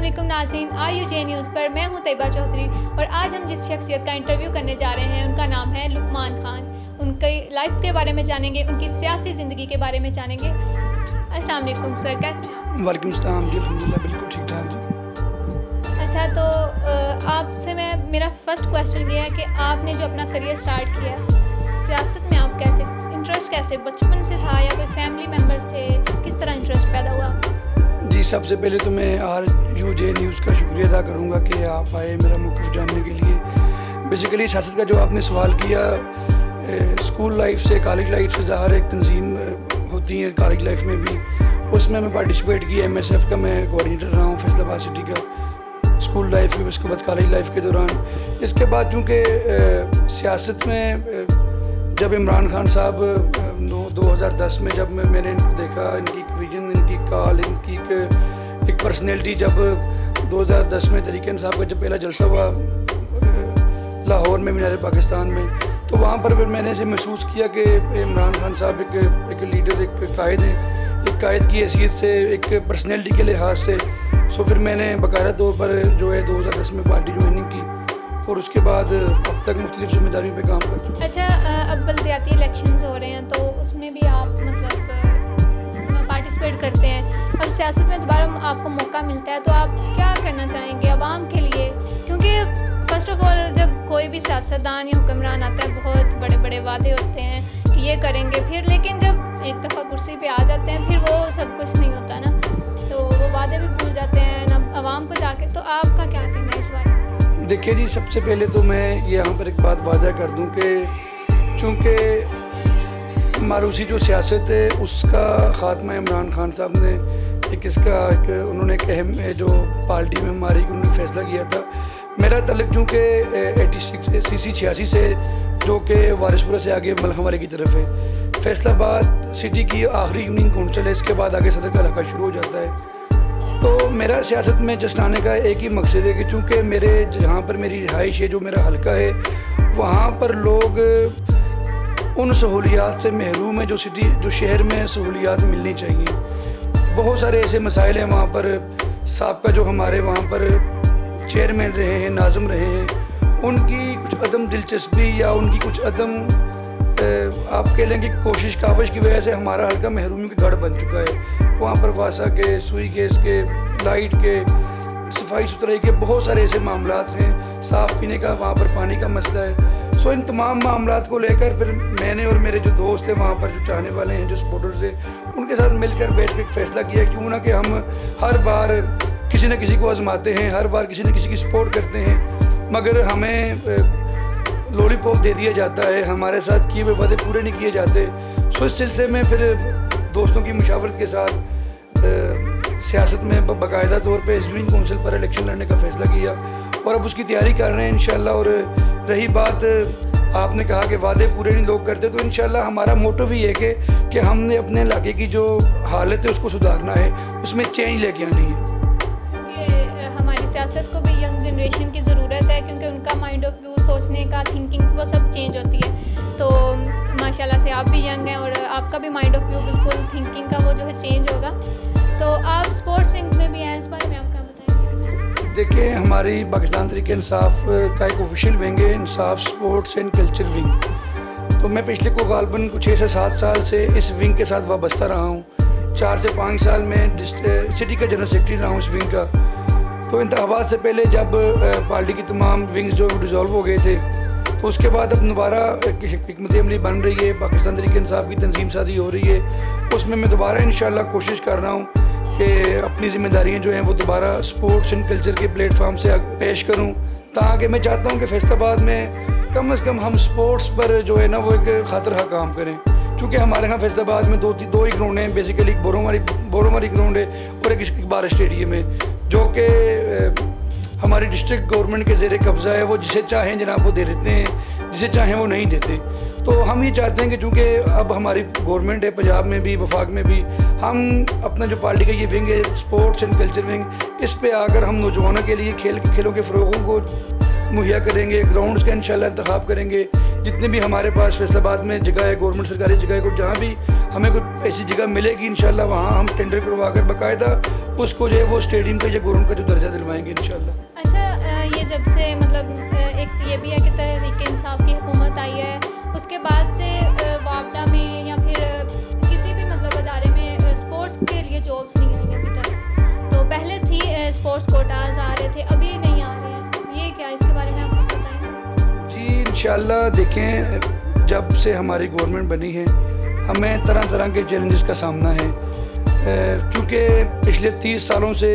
علیکم ناظرین، IUJ news پر میں ہوں طیبہ چودھری اور آج ہم جس شخصیت کا انٹرویو کرنے جا رہے ہیں ان کا نام ہے لقمان خان۔ ان کی لائف کے بارے میں جانیں گے، ان کی سیاسی زندگی کے بارے میں جانیں گے۔ السلام علیکم سر، کیسے ہیں آپ؟ وعلیکم السلام جی، الحمدللہ بالکل ٹھیک ٹھاک جی۔ اچھا، تو آپ سے میرا فرسٹ کویسچن یہ ہے کہ آپ نے جو اپنا کریئر سٹارٹ کیا سیاست میں، آپ کیسے انٹرسٹ کیسے بچپن سے تھا یا کوئی فیملی ممبرس تھے، کس طرح انٹرسٹ پیدا ہوا؟ جی، سب سے پہلے تو میں IUJ نیوز کا شکریہ ادا کروں گا کہ آپ آئے میرا موقف جاننے کے لیے۔ بیسیکلی سیاست کا جو آپ نے سوال کیا، اسکول لائف سے کالج لائف سے ظاہر ایک تنظیم ہوتی ہے کالج لائف میں بھی، اس میں پارٹیسپیٹ کیا۔ MSF کا میں کوآرڈینیٹر رہا ہوں فیصل آباد سٹی کا اسکول لائف میں، اس کے بعد کالج لائف کے دوران۔ اس کے بعد چونکہ سیاست میں جب عمران خان صاحب 2010 میں جب میں نے ان کو دیکھا، ان کی ویژن، ان کی کال، ان کی ایک پرسنالٹی، جب 2010 میں تحریک انصاف کا جب پہلا جلسہ ہوا لاہور میں مینار پاکستان میں، تو وہاں پر پھر میں نے اسے محسوس کیا کہ عمران خان صاحب ایک لیڈر، ایک قائد ہیں، ایک قائد کی حیثیت سے، ایک پرسنالٹی کے لحاظ سے۔ سو پھر میں نے باقاعدہ طور پر جو ہے 2010 میں پارٹی جوائننگ کی اور اس کے بعد اب تک مختلف ذمہ داریوں پہ کام کر چکا ہوں۔ اچھا، اب بلدیاتی الیکشنز ہو رہے ہیں تو اس میں بھی آپ پارٹیسپیٹ کرتے ہیں، اب سیاست میں دوبارہ آپ کو موقع ملتا ہے تو آپ کیا کرنا چاہیں گے عوام کے لیے؟ کیونکہ فرسٹ آف آل جب کوئی بھی سیاستدان یا حکمران آتا ہے، بہت بڑے بڑے وعدے ہوتے ہیں کہ یہ کریں گے، پھر لیکن جب ایک دفعہ کرسی پہ آ جاتے ہیں پھر وہ سب کچھ نہیں ہوتا نا، تو وہ وعدے بھی بھول جاتے ہیں نا عوام کو جا کے۔ تو آپ کا کیا کہنا ہے اس بارے میں؟ دیکھیے جی، سب سے پہلے تو میں یہاں پر ایک بات واضح کر دوں کہ چونکہ معروسی جو سیاست ہے اس کا خاتمہ عمران خان صاحب نے انہوں نے ایک اہم جو پارٹی میں ہماری انہوں نے فیصلہ کیا تھا۔ میرا تعلق چونکہ 86 سے جو کہ وارثپورہ سے آگے ملخم والے کی طرف ہے، فیصل آباد سٹی کی آخری یونین کونسل ہے، اس کے بعد آگے صدر کا علاقہ شروع ہو جاتا ہے۔ تو میرا سیاست میں جسٹ آنے کا ایک ہی مقصد ہے کہ چونکہ میرے جہاں پر میری رہائش ہے، جو میرا حلقہ ہے، وہاں پر لوگ ان سہولیات سے محروم ہیں جو شہر میں سہولیات ملنی چاہیے۔ بہت سارے ایسے مسائل ہیں وہاں پر، سابقہ جو ہمارے وہاں پر چیئرمین رہے ہیں، ناظم رہے ہیں، ان کی کچھ عدم دلچسپی یا ان کی کچھ عدم آپ کہہ لیں کہ کوشش کاوش کی وجہ سے ہمارا حلقہ محرومیوں کا گڑھ بن چکا ہے۔ وہاں پر واسا کے، سوئی گیس کے، لائٹ کے، صفائی ستھرائی کے بہت سارے ایسے معاملات ہیں، صاف پینے کا وہاں پر پانی کا مسئلہ ہے۔ سو ان تمام معاملات کو لے کر پھر میں نے اور میرے جو دوست ہیں وہاں پر، جو چاہنے والے ہیں، جو سپورٹرز ہیں، ان کے ساتھ مل کر بیٹھ کے ایک فیصلہ کیا کیوں نہ کہ ہم ہر بار کسی نہ کسی کو آزماتے ہیں، ہر بار کسی نہ کسی کی سپورٹ کرتے ہیں، مگر ہمیں لولی پاپ دے دیا جاتا ہے، ہمارے ساتھ کیے ہوئے وعدے پورے نہیں کیے جاتے۔ سو اس سلسلے میں پھر دوستوں کی مشاورت کے ساتھ سیاست میں باقاعدہ طور پہ یونین کونسل پر الیکشن لڑنے کا فیصلہ کیا اور اب اس کی تیاری کر رہے ہیں انشاءاللہ۔ اور رہی بات آپ نے کہا کہ وعدے پورے نہیں لوگ کرتے، تو انشاءاللہ ہمارا موٹو بھی ہے کہ ہم نے اپنے علاقے کی جو حالت ہے اس کو سدھارنا ہے، اس میں چینج لے کے آنی ہے۔ کیونکہ ہماری سیاست کو بھی ینگ جنریشن کی ضرورت ہے، کیونکہ ان کا مائنڈ آف ویو، سوچنے کا، تھنکنگس، وہ سب چینج ہوتی ہے۔ تو ماشاءاللہ سے آپ بھی ینگ ہیں اور آپ کا بھی مائنڈ آف ویو بالکل تھنکنگ کا وہ جو ہے چینج ہوگا۔ تو آپ اسپورٹس ونگ میں بھی ہیں، اس بارے میں آپ کیا بتائیں گے؟ دیکھیں، ہماری پاکستان تحریک انصاف کا ایک آفیشیل ونگ ہے انصاف اسپورٹس اینڈ کلچر ونگ۔ تو میں پچھلے کو غالباً 6 سے 7 سال سے اس ونگ کے ساتھ وابستہ رہا ہوں۔ 4 سے 5 سال میں سٹی کا جنرل سیکرٹری رہا ہوں اس ونگ کا۔ تو انتخابات سے پہلے جب پارٹی کی تمام ونگز جو ڈیزالو ہو گئے تھے، تو اس کے بعد اب دوبارہ حکمت عملی بن رہی ہے، پاکستان تحریک انصاف کی تنظیم سازی ہو رہی ہے، اس میں دوبارہ انشاءاللہ کوشش کر رہا ہوں کہ اپنی ذمہ داریاں جو ہیں وہ دوبارہ اسپورٹس اینڈ کلچر کے پلیٹ فارم سے پیش کروں، تاکہ میں چاہتا ہوں کہ فیصل آباد میں کم از کم ہم اسپورٹس پر جو ہے نا وہ ایک خاطرہ کام کریں۔ چونکہ ہمارے ہاں فیصل آباد میں دو ہی گراؤنڈ ہیں، بیسیکلی ایک بوروماری گراؤنڈ ہے اور ایک اقبال اسٹیڈیم ہے، جو کہ ہماری ڈسٹرکٹ گورنمنٹ کے زیر قبضہ ہے۔ وہ جسے چاہیں جناب وہ دے دیتے ہیں، جسے چاہیں وہ نہیں دیتے۔ تو ہم یہ چاہتے ہیں کہ چونکہ اب ہماری گورنمنٹ ہے پنجاب میں بھی، وفاق میں بھی، ہم اپنا جو پارٹی کا یہ ونگ ہے اسپورٹس اینڈ کلچر ونگ، اس پہ آ کر ہم نوجوانوں کے لیے کھیلوں کے فروغوں کو مہیا کریں گے، گراؤنڈز کا انشاءاللہ انتخاب کریں گے۔ جتنے بھی ہمارے پاس فیصل آباد میں جگہ ہے، گورنمنٹ سرکاری جگہ ہے، جہاں بھی ہمیں کوئی ایسی جگہ ملے گی انشاءاللہ وہاں ہم ٹینڈر کروا کر باقاعدہ اس کو جو ہے وہ اسٹیڈیم کا یا گراؤنڈ کا جو درجہ دلوائیں گے انشاءاللہ. اچھا یہ جب سے مطلب ایک یہ بھی ہے کہ تحریک انصاف کی حکومت آئی ہے اس کے بعد سے وابڈا میں یا پھر کسی بھی مطلب ادارے میں اسپورٹس کے لیے جابس نہیں آئی ابھی تک. تو پہلے تھی اسپورٹس کوٹاز آ رہے تھے ابھی نہیں آ رہے ہیں, یہ کیا اس کے بارے میں آپ کچھ بتائیں؟ جی انشاءاللہ دیکھیں جب سے ہماری گورنمنٹ بنی ہے ہمیں طرح طرح کے چیلنجز کا سامنا ہے. چونکہ پچھلے 30 سالوں سے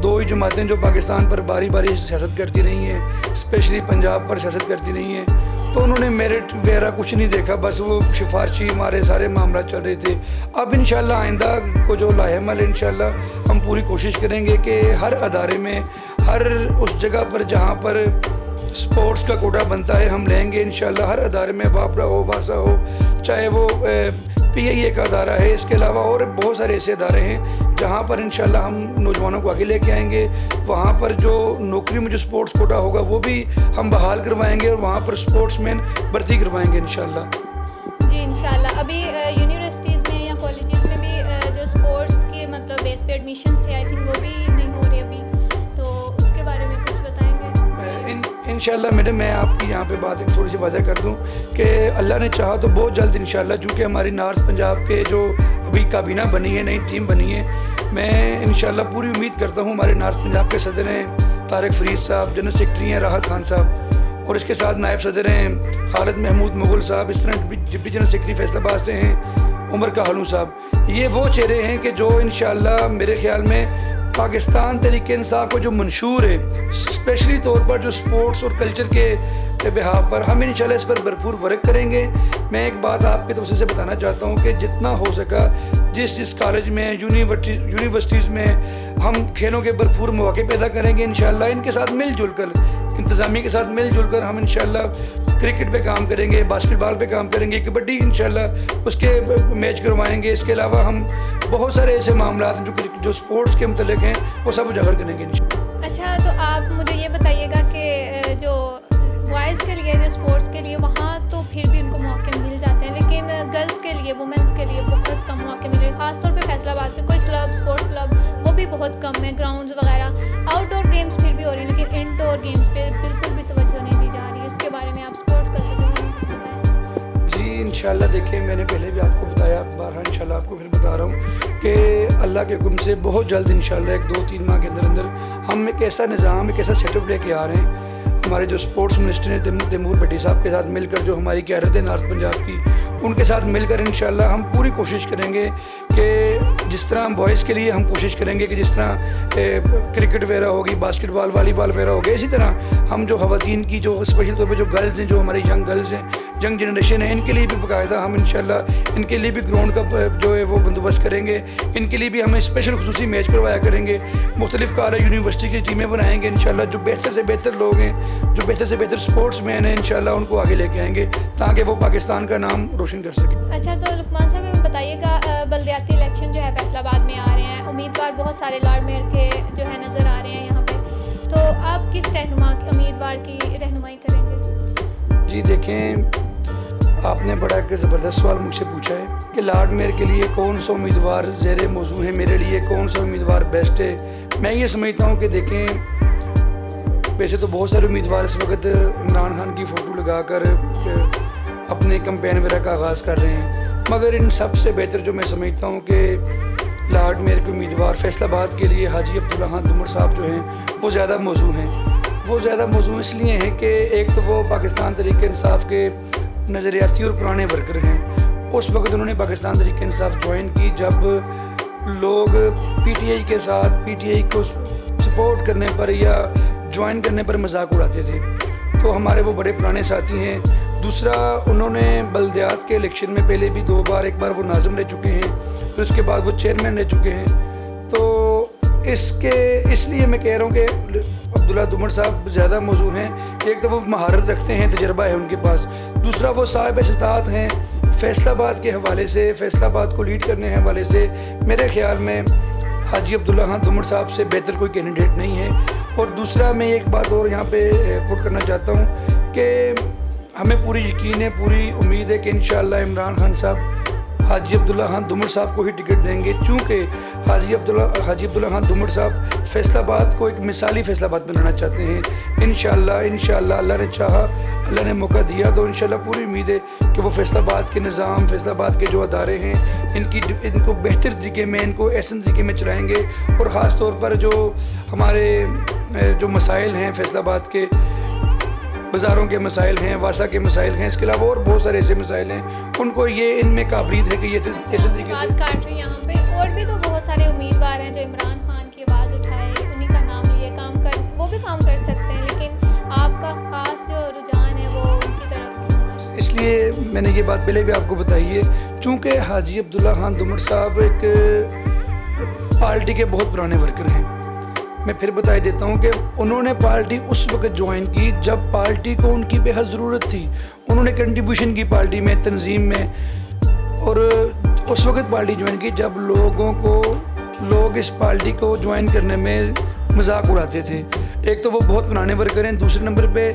2 ہی جماعتیں جو پاکستان پر باری باری سیاست کرتی رہی ہیں, اسپیشلی پنجاب پر سیاست کرتی رہی ہیں, تو انہوں نے میرٹ وغیرہ کچھ نہیں دیکھا, بس وہ سفارشی ہمارے سارے معاملات چل رہے تھے. اب انشاءاللہ آئندہ کو جو لاحمل انشاءاللہ ہم پوری کوشش کریں گے کہ ہر ادارے میں ہر اس جگہ پر جہاں پر اسپورٹس کا کوٹا بنتا ہے ہم لیں گے انشاءاللہ. ہر ادارے میں واپڈا ہو, واسا ہو, چاہے وہ پی آئی اے کا ادارہ ہے, اس کے علاوہ اور بہت سارے ایسے ادارے ہیں جہاں پر انشاءاللہ ہم نوجوانوں کو آگے لے کے آئیں گے. وہاں پر جو نوکری میں جو اسپورٹس کوٹا ہوگا وہ بھی ہم بحال کروائیں گے اور وہاں پر اسپورٹس مین بھرتی کروائیں گے انشاءاللہ. جی انشاءاللہ. ابھی یونیورسٹیز میں یا کالجز میں بھی جو اسپورٹس کے مطلب بیس پہ ایڈمیشنس تھے آئی تھنک وہ بھی نہیں ہو رہے ابھی, تو اس کے بارے میں کچھ بتائیں گے؟ انشاءاللہ میڈم میں آپ کی یہاں پہ بات ایک تھوڑی سی واضح کر دوں کہ اللہ نے چاہا تو بہت جلد انشاءاللہ, چونکہ ہماری نارتھ پنجاب کے جو ابھی کابینہ بنی ہے, نئی ٹیم بنی ہے, میں انشاءاللہ پوری امید کرتا ہوں ہمارے نارتھ پنجاب کے صدر ہیں طارق فرید صاحب, جنرل سیکرٹری ہیں راحت خان صاحب, اور اس کے ساتھ نائب صدر ہیں خالد محمود مغل صاحب, اس طرح ڈپٹی جنرل سیکرٹری فیصل آباد سے ہیں عمر کہلو صاحب. یہ وہ چہرے ہیں کہ جو انشاءاللہ میرے خیال میں پاکستان تحریک انصاف کو جو منشور ہے اسپیشلی طور پر جو سپورٹس اور کلچر کے بحاف پر ہم انشاءاللہ اس پر بھرپور ورک کریں گے. میں ایک بات آپ کے توسط سے بتانا چاہتا ہوں کہ جتنا ہو سکا جس کالج میں یونیورسٹیز میں ہم کھیلوں کے بھرپور مواقع پیدا کریں گے انشاءاللہ. ان کے ساتھ مل جل کر, انتظامیہ کے ساتھ مل جل کر ہم انشاءاللہ کرکٹ پہ کام کریں گے, باسکٹ بال پہ کام کریں گے, کبڈی انشاءاللہ اس کے میچ کروائیں گے. اس کے علاوہ ہم بہت سارے ایسے معاملات جو سپورٹس کے متعلق ہیں وہ سب اجاگر کریں گے انشاءاللہ. اچھا تو آپ مجھے یہ بتائیے گا کہ جو بوائز کے لیے جو سپورٹس کے لیے وہاں تو پھر بھی ان کو موقع مل جاتے ہیں, لیکن گرلس کے لیے وومنس کے لیے بہت کم موقع ملے, خاص طور پہ فیصل آباد میں کوئی کلب اسپورٹس کلب وہ بھی بہت کم ہے, گراؤنڈز وغیرہ. آؤٹ ڈور گیمس پھر بھی ہو رہی ہیں لیکن انڈور گیمس پہ بالکل بھی توجہ نہیں دی جا رہی ہے. اس کے بارے میں آپ اسپورٹس کر سکتے ہیں کچھ بتائیں؟ جی انشاءاللہ دیکھیں میں نے پہلے بھی آپ کو بتایا, بارہا انشاءاللہ آپ کو پھر بتا رہا ہوں کہ اللہ کے حکم سے بہت جلد انشاءاللہ 1-2-3 ماہ کے اندر ہم ایک ایسا نظام, ایک ایسا سیٹ اپ لے کے آ رہے ہیں. ہمارے جو اسپورٹس منسٹر ہیں تیمور بھٹی صاحب کے ساتھ مل کر, جو ہماری قیادت ہے نارتھ پنجاب کی, ان کے ساتھ مل کر انشاءاللہ ہم پوری کوشش کریں گے کہ جس طرح بوائز کے لیے ہم کوشش کریں گے کہ جس طرح کرکٹ وغیرہ ہوگی, باسکٹ بال, والی بال وغیرہ ہوگی, اسی طرح ہم جو خواتین کی جو اسپیشل طور پہ جو گرلز ہیں, جو ہماری ینگ گرلز ہیں, ینگ جنریشن ہے, ان کے لیے بھی باقاعدہ ہم انشاءاللہ ان کے لیے بھی گراؤنڈ کا جو ہے وہ بندوبست کریں گے. ان کے لیے بھی ہم اسپیشل خصوصی میچ کروایا کریں گے. مختلف کالج یونیورسٹی کی ٹیمیں بنائیں گے انشاءاللہ. جو بہتر سے بہتر لوگ ہیں, جو بہتر سے بہتر اسپورٹس مین ہیں, انشاءاللہ ان کو آگے لے کے آئیں گے تاکہ وہ پاکستان کا نام روشن کر سکیں. اچھا تو لقمان صاحب ہمیں بتائیے گا, بلدیاتی الیکشن جو ہے فیصل آباد میں آ رہے ہیں, امیدوار بہت سارے لارڈ میئر کے جو ہے نظر آ رہے ہیں یہاں پہ, تو آپ کس امیدوار کی رہنمائی کریں گے؟ جی دیکھیں آپ نے بڑا ایک زبردست سوال مجھ سے پوچھا ہے کہ لارڈ میئر کے لیے کون سا امیدوار زیر موضوع ہے, میرے لیے کون سا امیدوار بیسٹ ہے. میں یہ سمجھتا ہوں کہ دیکھیں ویسے تو بہت سارے امیدوار اس وقت عمران خان کی فوٹو لگا کر اپنے کمپین وغیرہ کا آغاز کر رہے ہیں, مگر ان سب سے بہتر جو میں سمجھتا ہوں کہ لارڈ میئر کے امیدوار فیصل آباد کے لیے حاجی عبداللہ دمر صاحب جو ہیں وہ زیادہ موضوع ہیں. وہ زیادہ موضوع اس لیے ہیں کہ ایک تو وہ پاکستان تحریک انصاف کے نظریاتی اور پرانے ورکر ہیں. اس وقت انہوں نے پاکستان تحریک انصاف جوائن کی جب لوگ پی ٹی آئی کے ساتھ پی ٹی آئی کو سپورٹ کرنے پر یا جوائن کرنے پر مذاق اڑاتے تھے, تو ہمارے وہ بڑے پرانے ساتھی ہیں. دوسرا انہوں نے بلدیات کے الیکشن میں پہلے بھی 2 بار, ایک بار وہ ناظم رہ چکے ہیں, پھر اس کے بعد وہ چیئرمین رہ چکے ہیں. تو اس لیے میں کہہ رہا ہوں کہ عبداللہ دمر صاحب زیادہ موضوع ہیں. ایک تو وہ مہارت رکھتے ہیں, تجربہ ہے ان کے پاس, دوسرا وہ صاحب استطاعت ہیں. فیصل آباد کے حوالے سے, فیصل آباد کو لیڈ کرنے کے حوالے سے میرے خیال میں حاجی عبداللہ دمر صاحب سے بہتر کوئی کینڈیڈیٹ نہیں ہے. اور دوسرا میں ایک بات اور یہاں پہ پٹ کرنا چاہتا ہوں کہ ہمیں پوری یقین ہے, پوری امید ہے کہ انشاءاللہ عمران خان صاحب حاجی عبداللہ خان دمڑ صاحب کو ہی ٹکٹ دیں گے، چونکہ حاجی عبداللہ خان دمڑ صاحب فیصل آباد کو ایک مثالی فیصل آباد بنانا چاہتے ہیں۔ انشاءاللہ اللہ نے چاہا، اللہ نے موقع دیا تو انشاءاللہ پوری امید ہے کہ وہ فیصل آباد کے نظام، فیصل آباد کے جو ادارے ہیں ان کو بہتر طریقے میں، ان کو احسن طریقے میں چلائیں گے، اور خاص طور پر جو ہمارے جو مسائل ہیں فیصل آباد کے، بازاروں کے مسائل ہیں، واسا کے مسائل ہیں، اس کے علاوہ اور بہت سارے ایسے مسائل ہیں، ان کو یہ ان میں قابلیت ہے کہ یہ ایسے طریقے سے بات کاٹ رہی ہیں یہاں پہ، اور بھی تو بہت سارے امیدوار ہیں جو عمران خان کی آواز اٹھائے، انہی کا نام لیے وہ بھی کام کر سکتے ہیں، لیکن آپ کا خاص جو رجحان ہے وہ ان کی طرف کیوں ہے؟ اس لیے میں نے یہ بات پہلے بھی آپ کو بتائی ہے، چونکہ حاجی عبداللہ خان دمڑ صاحب ایک پارٹی کے بہت پرانے ورکر ہیں۔ میں پھر بتائی دیتا ہوں کہ انہوں نے پارٹی اس وقت جوائن کی جب پارٹی کو ان کی بے حد ضرورت تھی، انہوں نے کنٹریبیوشن کی پارٹی میں، تنظیم میں، اور اس وقت پارٹی جوائن کی جب لوگ اس پارٹی کو جوائن کرنے میں مذاق اڑاتے تھے۔ ایک تو وہ بہت پرانے ورکر ہیں، دوسرے نمبر پہ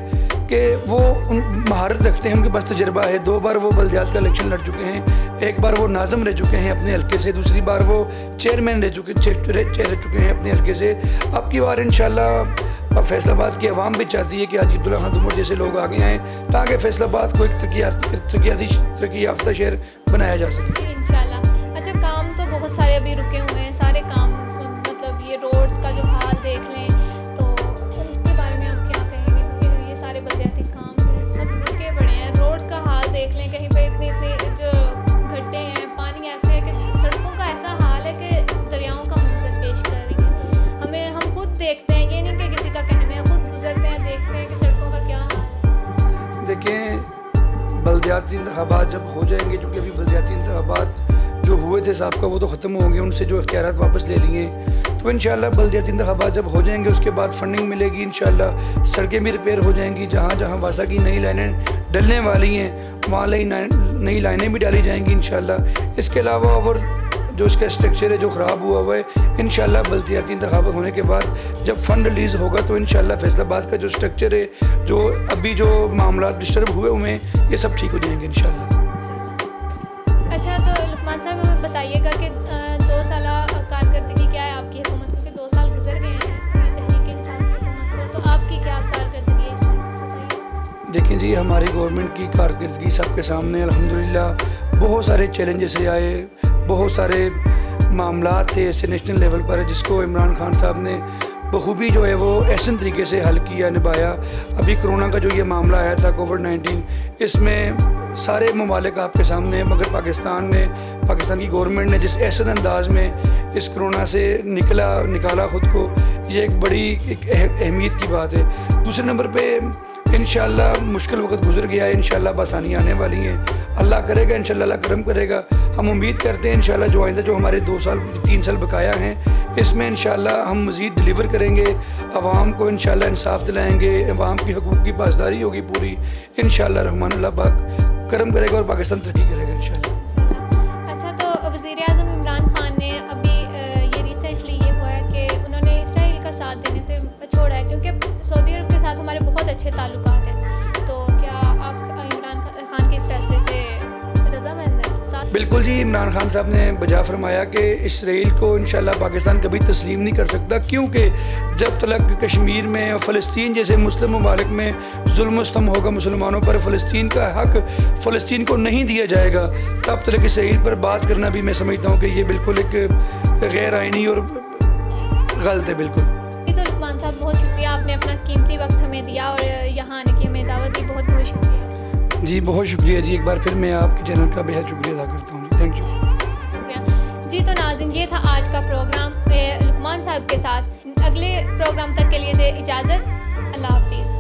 کہ وہ مہارت رکھتے ہیں، ان کے پاس تجربہ ہے، 2 بار وہ بلدیات کا الیکشن لڑ چکے ہیں، 1 بار وہ ناظم رہ چکے ہیں اپنے حلقے سے، دوسری بار وہ چیئرمین رہ چکے ہیں اپنے حلقے سے۔ اب کی بار انشاءاللہ فیصل آباد کی عوام بھی چاہتی ہے کہ حاجی عبداللہ خان دمڑ جیسے لوگ آگے آئیں تاکہ فیصل آباد کو ایک ترقی یافتہ شہر بنایا جا سکے۔ انشاءاللہ۔ اچھا، کام تو بہت سارے ابھی رکے ہوئے ہیں، سارے کام، مطلب یہ روڈز کا جو حال دیکھ لیں تو ان کے بارے میں آپ کیا کہیں گے؟ کیونکہ یہ سارے بلدیاتی کام سب رکے پڑے ہیں، روڈز کا حال دیکھ لیں، کہیں پہ اتنے جو گڈھے ہیں، پانی ایسے ہے کہ سڑکوں کا ایسا حال ہے کہ دریاؤں کا منظر پیش کر رہی ہیں۔ ہم خود دیکھتے ہیں، یہ نہیں کہ کسی کا کہنا ہے، خود گزرتے ہیں، دیکھتے ہیں کہ سڑکوں کا کیا حال ہے۔ دیکھیں، بلدیاتی انتخابات جب ہو جائیں گے، چونکہ ابھی بلدیاتی انتخابات جو ہوئے تھے صاحب کا وہ تو ختم ہوں گے، ان سے جو اختیارات واپس لے لیے، تو انشاءاللہ بلدیاتی انتخابات جب ہو جائیں گے اس کے بعد فنڈنگ ملے گی، انشاءاللہ سڑکیں بھی ریپیئر ہو جائیں گی، جہاں واسا کی نئی لائنیں ڈلنے والی ہیں وہاں نئی لائنیں بھی ڈالی جائیں گی انشاءاللہ۔ اس کے علاوہ اور جو اس کا اسٹرکچر ہے جو خراب ہوا ہے، انشاءاللہ بلدیاتی انتخابات ہونے کے بعد جب فنڈ ریلیز ہوگا تو انشاءاللہ فیصل آباد کا جو اسٹرکچر ہے، جو ابھی جو معاملات ڈسٹرب ہوئے ہیں، یہ سب ٹھیک ہو جائیں گے انشاءاللہ۔ اچھا، تو لقمان صاحب ہمیں بتائیے گا کہ 2 سالہ کارکردگی کیا ہے آپ کی حکومت کو، کہ 2 سال گزر گئے ہیں تحریک انصاف کی حکومت کو، تو آپ کی کیا کارکردگی ہے اس میں بتائیے؟ دیکھیں جی، ہماری گورنمنٹ کی کارکردگی سب کے سامنے الحمدللہ بہت سارے چیلنجز سے آئے، بہت سارے معاملات تھے ایسے نیشنل لیول پر جس کو عمران خان صاحب نے بخوبی جو ہے وہ احسن طریقے سے حل کیا، نبھایا۔ ابھی کرونا کا جو یہ معاملہ آیا تھا کووڈ-19، اس میں سارے ممالک آپ کے سامنے ہیں، مگر پاکستان کی گورنمنٹ نے جس احسن انداز میں اس کرونا سے نکالا خود کو، یہ ایک بڑی اہمیت کی بات ہے۔ دوسرے نمبر پہ انشاءاللہ مشکل وقت گزر گیا ہے، انشاءاللہ بآسانی آنے والی ہیں، اللہ کرے گا، انشاءاللہ اللہ کرم کرے گا۔ ہم امید کرتے ہیں انشاءاللہ جو آئندہ جو ہمارے 3 سال بقایا ہیں، اس میں انشاءاللہ ہم مزید ڈیلیور کریں گے، عوام کو انشاءاللہ انصاف دلائیں گے، عوام کی حقوق کی پاسداری ہوگی پوری، انشاءاللہ رحمان اللہ پاک کرم کرے گا اور پاکستان ترقی کرے گا انشاءاللہ۔ اچھا، تو وزیر اعظم عمران خان نے ابھی یہ ریسنٹلی یہ ہوا ہے کہ انہوں نے اسرائیل کا ساتھ دینے سے چھوڑا ہے، کیونکہ سعودی عرب کے ساتھ ہمارے بہت اچھے تعلقات ہیں، تو کیا آپ عمران خان کے اس فیصلے سے رضامند ہیں؟ بالکل جی، عمران خان صاحب نے بجا فرمایا کہ اسرائیل کو انشاءاللہ پاکستان کبھی تسلیم نہیں کر سکتا، کیونکہ جب تک کشمیر میں اور فلسطین جیسے مسلم ممالک میں ظلم و ستم ہوگا مسلمانوں پر، فلسطین کا حق فلسطین کو نہیں دیا جائے گا، تب تک اسرائیل پر بات کرنا بھی میں سمجھتا ہوں کہ یہ بالکل ایک غیر آئینی اور غلط ہے بالکل۔ تو لقمان صاحب بہت شکریہ، آپ نے اپنا قیمتی وقت ہمیں دیا اور یہاں آنے کی ہمیں دعوت دی، بہت بہت شکریہ جی، بہت شکریہ جی، ایک بار پھر میں آپ کے چینل کا بہت شکریہ ادا کرتا ہوں جی، تھینک یو۔ شکریہ جی۔ تو ناظرین، یہ تھا آج کا پروگرام لقمان صاحب کے ساتھ، اگلے پروگرام تک کے لیے دے اجازت، اللہ حافظ۔